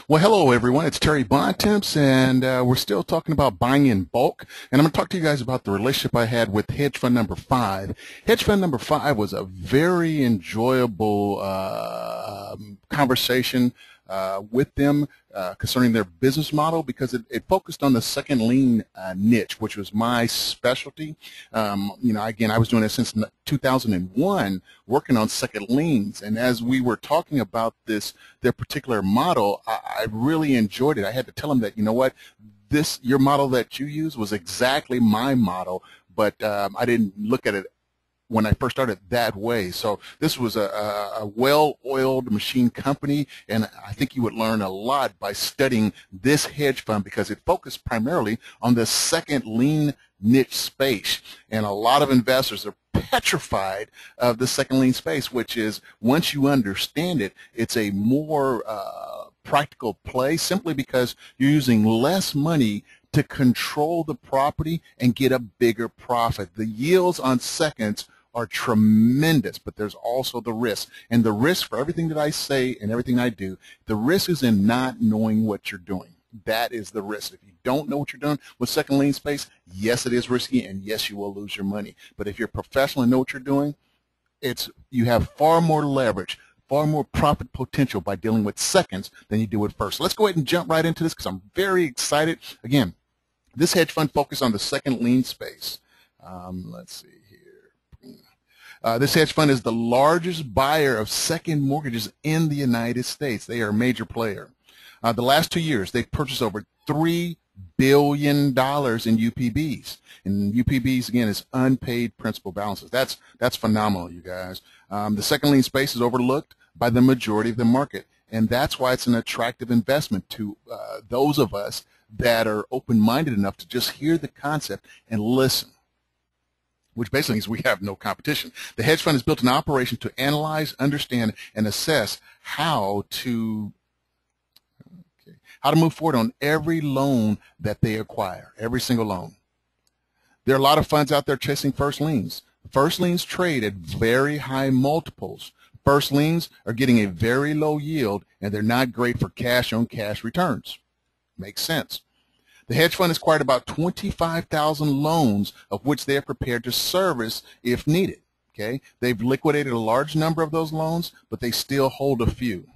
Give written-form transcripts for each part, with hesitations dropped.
Well, hello everyone. It's Terry Bontemps, and we're still talking about buying in bulk. And I'm going to talk to you guys about the relationship I had with hedge fund number 5. Hedge fund number 5 was a very enjoyable conversation with them concerning their business model, because it focused on the second lien niche, which was my specialty. Again, I was doing it since 2001, working on second liens, and as we were talking about their particular model, I really enjoyed it. I had to tell them that, you know what, your model that you use was exactly my model, but I didn't look at it when I first started that way. So this was a well-oiled machine company, and I think you would learn a lot by studying this hedge fund, because it focused primarily on the second lien niche space. And a lot of investors are petrified of the second lien space, which is, once you understand it, it's a more practical play, simply because you're using less money to control the property and get a bigger profit. The yields on seconds are tremendous, but there's also the risk. And the risk for everything that I say and everything I do, the risk is in not knowing what you're doing. That is the risk. If you don't know what you're doing with second lien space, yes, it is risky, and yes, you will lose your money. But if you're professional and know what you're doing, you have far more leverage, far more profit potential by dealing with seconds than you do with first. So let's go ahead and jump right into this, because I'm very excited. Again, this hedge fund focused on the second lien space. Let's see here. This hedge fund is the largest buyer of second mortgages in the United States. They are a major player. The last 2 years, they've purchased over $3 billion in UPBs. And UPBs, again, is unpaid principal balances. That's phenomenal, you guys. The second lien space is overlooked by the majority of the market, and that's why it's an attractive investment to those of us that are open-minded enough to just hear the concept and listen, which basically means we have no competition. The hedge fund has built an operation to analyze, understand, and assess how to move forward on every loan that they acquire, every single loan. There are a lot of funds out there chasing first liens. First liens trade at very high multiples. First liens are getting a very low yield, and they're not great for cash-on-cash returns. Makes sense. The hedge fund has acquired about 25,000 loans, of which they are prepared to service if needed. Okay? They've liquidated a large number of those loans, but they still hold a few.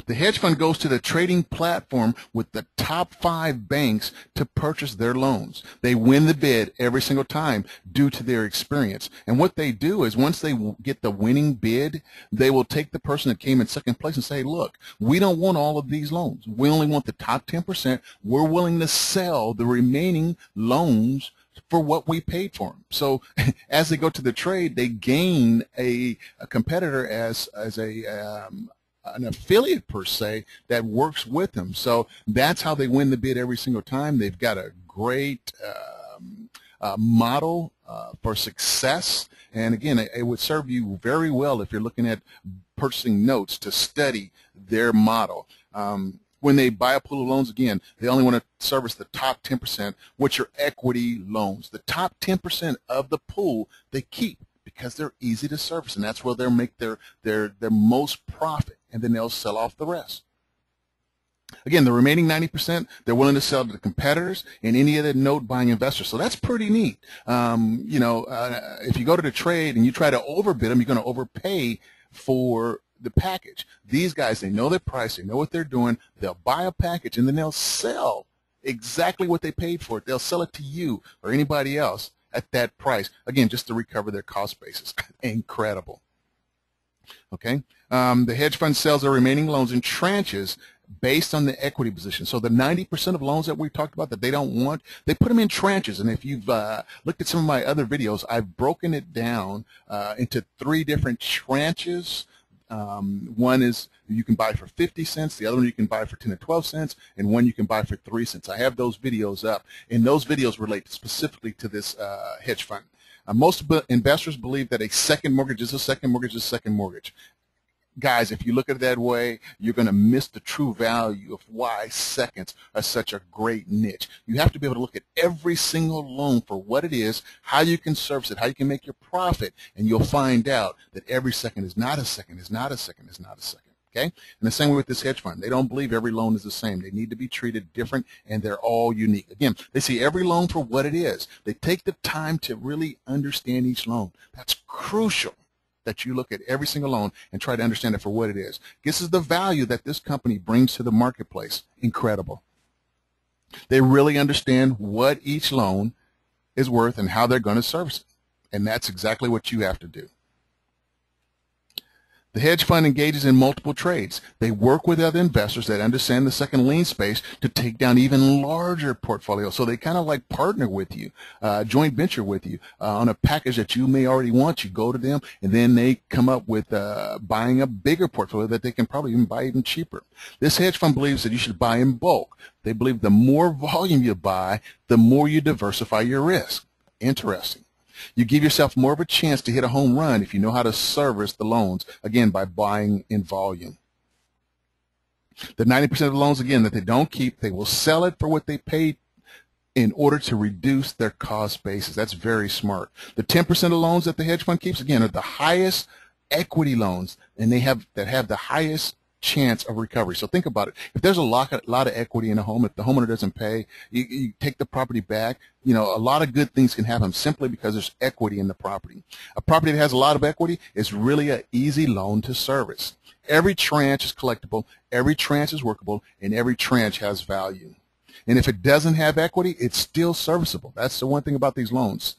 The hedge fund goes to the trading platform with the top 5 banks to purchase their loans. They win the bid every single time due to their experience. And what they do is, once they get the winning bid, they will take the person that came in second place and say, look, we don't want all of these loans. We only want the top 10%. We're willing to sell the remaining loans for what we paid for them. So as they go to the trade, they gain a competitor as an affiliate, per se, that works with them. So that's how they win the bid every single time. They've got a great model for success. And again, it would serve you very well if you're looking at purchasing notes to study their model. When they buy a pool of loans, again, they only want to service the top 10%, which are equity loans. The top 10% of the pool they keep, because they're easy to service, and that's where they'll make their most profit, and then they'll sell off the rest. Again, the remaining 90%, they're willing to sell to the competitors and any other note-buying investors. So that's pretty neat. If you go to the trade and you try to overbid them, you're going to overpay for the package. These guys, they know their price, they know what they're doing. They'll buy a package, and then they'll sell exactly what they paid for it. They'll sell it to you or anybody else at that price, again, just to recover their cost basis. Incredible. Okay, the hedge fund sells their remaining loans in tranches based on the equity position. So the 90% of loans that we talked about that they don't want, they put them in tranches. And if you've looked at some of my other videos, I've broken it down into 3 different tranches. One is you can buy for 50 cents, the other one you can buy for 10 or 12 cents, and one you can buy for 3 cents. I have those videos up, and those videos relate specifically to this hedge fund. Most investors believe that a second mortgage is a second mortgage is a second mortgage. Guys, if you look at it that way, you're going to miss the true value of why seconds are such a great niche. You have to be able to look at every single loan for what it is, how you can service it, how you can make your profit, and you'll find out that every second is not a second, is not a second, is not a second. Okay? And the same way with this hedge fund. They don't believe every loan is the same. They need to be treated different, and they're all unique. Again, they see every loan for what it is. They take the time to really understand each loan. That's crucial, that you look at every single loan and try to understand it for what it is. This is the value that this company brings to the marketplace. Incredible. They really understand what each loan is worth and how they're going to service it. And that's exactly what you have to do. The hedge fund engages in multiple trades. They work with other investors that understand the second lien space to take down even larger portfolios. So they kind of like partner with you, joint venture with you on a package that you may already want. You go to them, and then they come up with buying a bigger portfolio that they can probably even buy even cheaper. This hedge fund believes that you should buy in bulk. They believe the more volume you buy, the more you diversify your risk. Interesting. You give yourself more of a chance to hit a home run if you know how to service the loans, again, by buying in volume. The 90% of the loans, again, that they don't keep, they will sell it for what they paid in order to reduce their cost basis. That's very smart. The 10% of loans that the hedge fund keeps, again, are the highest equity loans, and they have the highest chance of recovery. So think about it. If there's a lot of equity in a home, if the homeowner doesn't pay, you take the property back, you know, a lot of good things can happen simply because there's equity in the property. A property that has a lot of equity is really an easy loan to service. Every tranche is collectible, every tranche is workable, and every tranche has value. And if it doesn't have equity, it's still serviceable. That's the one thing about these loans.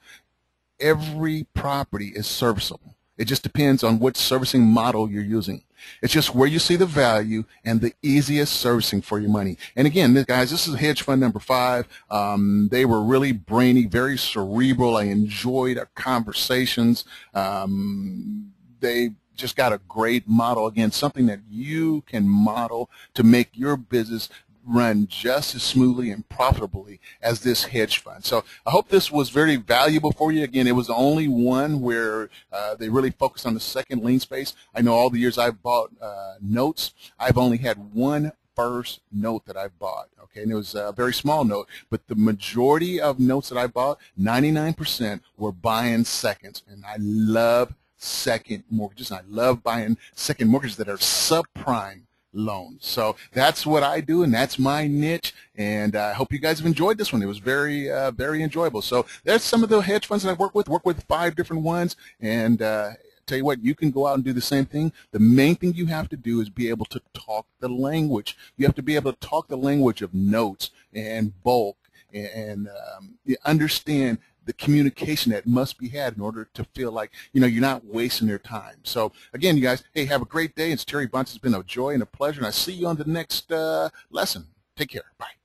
Every property is serviceable. It just depends on which servicing model you're using. It's just where you see the value and the easiest servicing for your money. And again, guys, this is hedge fund number 5. They were really brainy, very cerebral. I enjoyed our conversations. They just got a great model. Again, something that you can model to make your business run just as smoothly and profitably as this hedge fund. So I hope this was very valuable for you. Again, it was the only one where they really focused on the second lien space. I know all the years I've bought notes, I've only had one first note that I've bought. Okay, and it was a very small note, but the majority of notes that I bought, 99% were buying seconds, and I love second mortgages. And I love buying second mortgages that are subprime loans. So that's what I do, and that's my niche, and I hope you guys have enjoyed this one. It was very enjoyable. So there's some of the hedge funds that I work with 5 different ones, and tell you what, you can go out and do the same thing. The main thing you have to do is be able to talk the language. You have to be able to talk the language of notes and bulk, and understand the communication that must be had in order to feel like, you know, you're not wasting their time. So again, you guys, hey, have a great day. It's Terry Bunce. It's been a joy and a pleasure, and I see you on the next lesson. Take care. Bye.